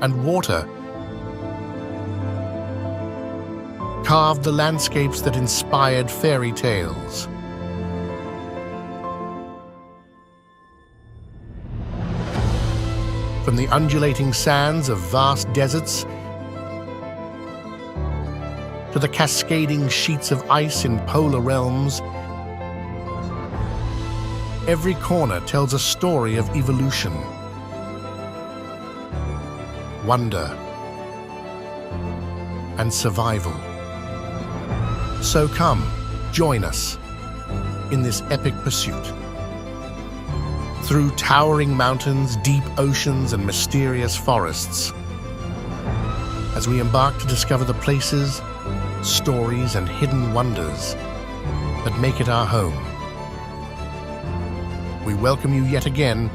and water carved the landscapes that inspired fairy tales. From the undulating sands of vast deserts to the cascading sheets of ice in polar realms, every corner tells a story of evolution, wonder, and survival. So come, join us in this epic pursuit. Through towering mountains, deep oceans, and mysterious forests, as we embark to discover the places, stories, and hidden wonders that make it our home. We welcome you yet again